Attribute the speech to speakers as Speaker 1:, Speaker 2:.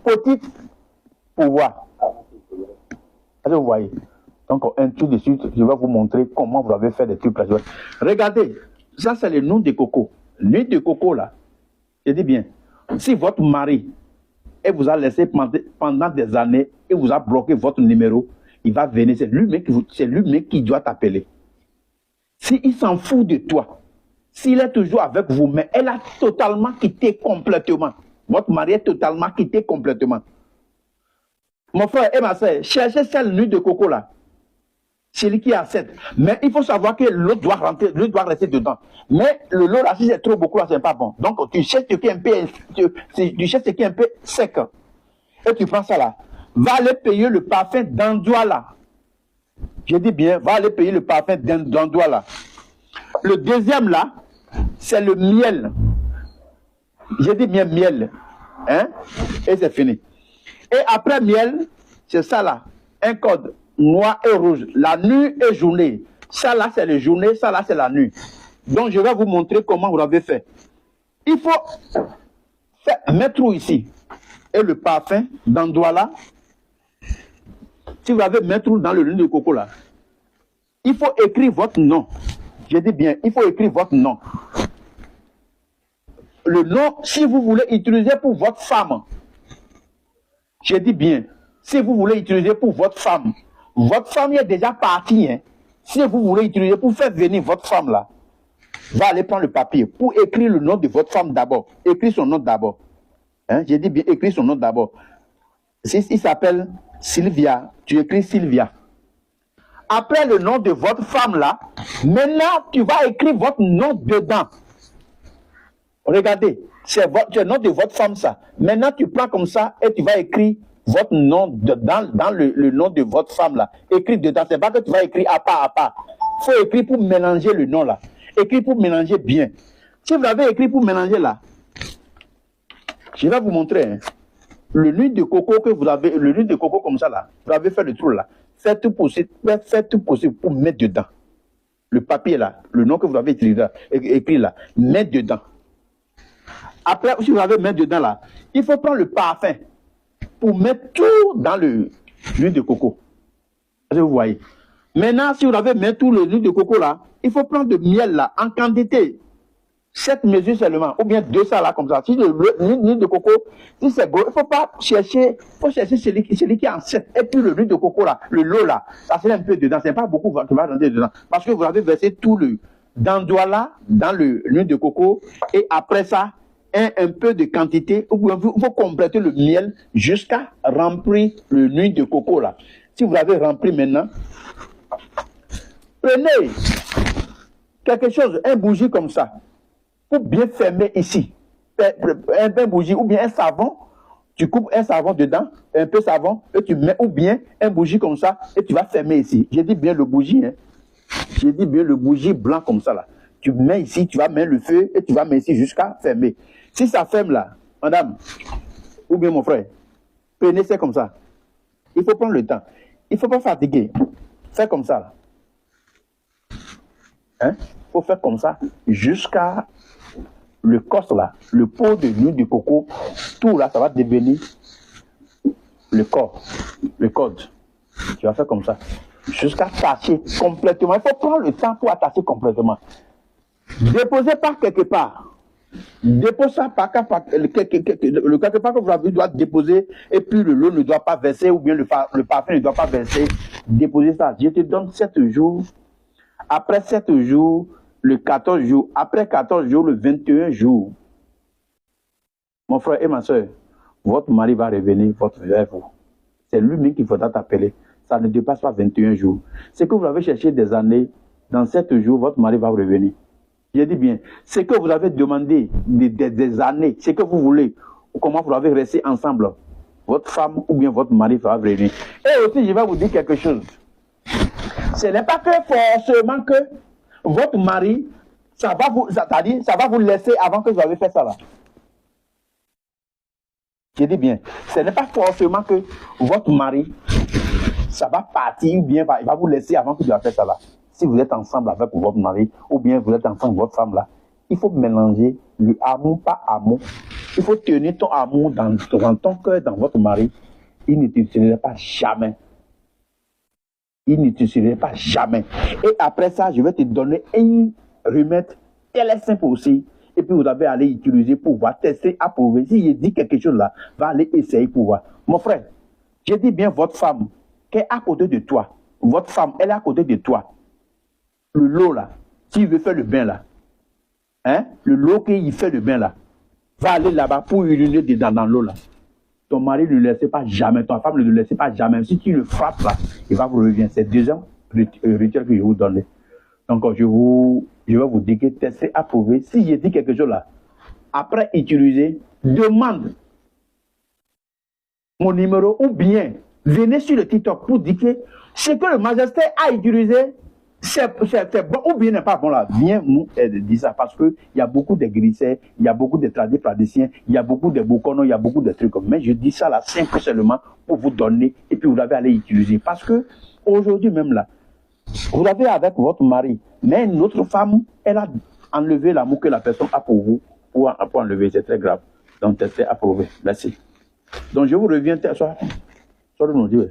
Speaker 1: petit pouvoir. Est-ce que vous voyez? Donc, un truc de suite, je vais vous montrer comment vous avez fait des trucs là. Regardez, ça c'est le nom de coco. L'huile de coco là, je dis bien, si votre mari vous a laissé pendant des années et vous a bloqué votre numéro, il va venir, c'est lui-même qui doit t'appeler. S'il s'en fout de toi, s'il est toujours avec vous, mais elle a totalement quitté complètement. Votre mari est totalement quitté complètement. Mon frère et ma soeur, cherchez cette nuit de coco là. C'est lui qui accepte. Mais il faut savoir que l'autre doit rentrer, l'autre doit rester dedans. Mais le lot là, si c'est trop beaucoup là, c'est pas bon. Donc tu cherches ce qui est un peu, tu cherches ce qui est un peu sec. Et tu prends ça là. Va aller payer le parfum d'Andoua là. Je dis bien, va aller payer le parfum d'Andoua là. Le deuxième là, c'est le miel. Je dis bien miel. Hein? Et c'est fini. Et après miel, c'est ça là. Un code noir et rouge. La nuit et journée. Ça là, c'est la journée. Ça là, c'est la nuit. Donc, je vais vous montrer comment vous l'avez fait. Il faut mettre où ici. Et le parfum d'Andoua là. Si vous avez mettre dans le lune de coco là. Il faut écrire votre nom. Je dis bien, il faut écrire votre nom. Le nom, si vous voulez utiliser pour votre femme. Je dis bien, si vous voulez utiliser pour votre femme est déjà partie. Hein. Si vous voulez utiliser pour faire venir votre femme là, va aller prendre le papier pour écrire le nom de votre femme d'abord. Écris son nom d'abord. Hein? J'ai dit bien, écris son nom d'abord. Il s'appelle Sylvia, tu écris Sylvia. Après le nom de votre femme là, maintenant tu vas écrire votre nom dedans. Regardez, c'est le nom de votre femme ça. Maintenant tu prends comme ça et tu vas écrire votre nom dans le nom de votre femme là. Écris dedans, c'est pas que tu vas écrire à part à part. Il faut écrire pour mélanger le nom là. Écris pour mélanger bien. Si vous l'avez écrit pour mélanger là, je vais vous montrer. Hein. Le nuit de coco que vous avez, le nuit de coco comme ça là, vous avez fait le trou là. Faites tout possible pour mettre dedans. Le papier là, le nom que vous avez écrit là, mettre dedans. Après, si vous avez mis dedans là, il faut prendre le parfum pour mettre tout dans l'huile de coco. Vous voyez. Maintenant, si vous avez mis tout l'huile de coco là, il faut prendre de miel là, en quantité. 7 mesures seulement, ou bien 200 là comme ça. Si l'huile de coco, si c'est gros, il ne faut pas chercher, celui qui est en 7. Et puis l'huile de coco là, le lot là, ça c'est un peu dedans, c'est pas beaucoup qui va rentrer dedans. Parce que vous avez versé tout le d'Andoua là, dans l'huile de coco, et après ça, un peu de quantité, il faut compléter le miel jusqu'à remplir l'huile de coco là. Si vous l'avez rempli maintenant, prenez quelque chose, un bougie comme ça, pour bien fermer ici. Un bougie ou bien un savon, tu coupes un savon dedans, un peu savon, et tu mets, ou bien un bougie comme ça, et tu vas fermer ici. J'ai dit bien le bougie, hein. J'ai dit bien le bougie blanc comme ça là. Tu mets ici, tu vas mettre le feu, et tu vas mettre ici jusqu'à fermer. Si ça ferme là, madame, ou bien mon frère, prenez ça comme ça. Il faut prendre le temps. Il ne faut pas fatiguer. Fais comme ça là. Hein? Il faut faire comme ça jusqu'à le cos là, le pot de l'huile de coco, tout là, ça va devenir le corps, le code. Tu vas faire comme ça, jusqu'à attacher complètement. Il faut prendre le temps pour attacher complètement. Déposez pas quelque part. Déposez ça par quelque part que vous avez doit déposer, et puis le lot ne doit pas verser, ou bien le parfum ne doit pas verser. Déposez ça. Je te donne 7 jours. Après 7 jours, le 14 jours, après 14 jours, le 21 jours, mon frère et ma soeur, votre mari va revenir vers vous. C'est lui-même qu'il faudra t'appeler. Ça ne dépasse pas 21 jours. Ce que vous avez cherché des années, dans 7 jours, votre mari va revenir. Je dis bien, ce que vous avez demandé des années, ce que vous voulez, comment vous avez resté ensemble, votre femme ou bien votre mari va revenir. Et aussi, je vais vous dire quelque chose. Ce n'est pas que forcément que votre mari, ça va vous laisser avant que vous avez fait ça là. Je dis bien, ce n'est pas forcément que votre mari, ça va partir ou bien il va vous laisser avant que vous avez fait ça là. Si vous êtes ensemble avec votre mari, ou bien vous êtes ensemble avec votre femme là, il faut mélanger le amour par amour. Il faut tenir ton amour dans ton cœur, dans votre mari. Il ne t'utiliserait pas jamais. Il ne t'utiliserait pas jamais. Et après ça, je vais te donner un remède très simple aussi. Et puis vous avez à aller utiliser pour voir, tester, approuver. Si je dis quelque chose là, va aller essayer pour voir. Mon frère, je dis bien votre femme qui est à côté de toi. Votre femme, elle est à côté de toi. Le lot là, s'il veut faire le bain là, hein, le lot qu'il fait le bain là, va aller là-bas pour uriner dedans dans l'eau là. Ton mari ne le laisse pas jamais, ton femme ne le laisse pas jamais. Si tu le frappes là, il va vous revenir. C'est deuxième rituel que je vous donne. Donc je vais vous dire que testez, approuver. Si je dis quelque chose là, après utiliser, demande mon numéro ou bien venez sur le TikTok pour dire que ce que le majesté a utilisé, c'est bon ou bien n'est pas bon là. Viens nous dire ça parce qu'il y a beaucoup de glisseurs, il y a beaucoup de praticiens, il y a beaucoup de bokonos, il y a beaucoup de trucs. Mais je dis ça là simplement seulement pour vous donner et puis vous avez à aller utiliser. Parce que aujourd'hui même là, vous avez avec votre mari, mais une autre femme, elle a enlevé l'amour que la personne a pour vous, pour enlever, c'est très grave. Donc testez, approuver. Merci. Donc je vous reviens, soit de nous dire.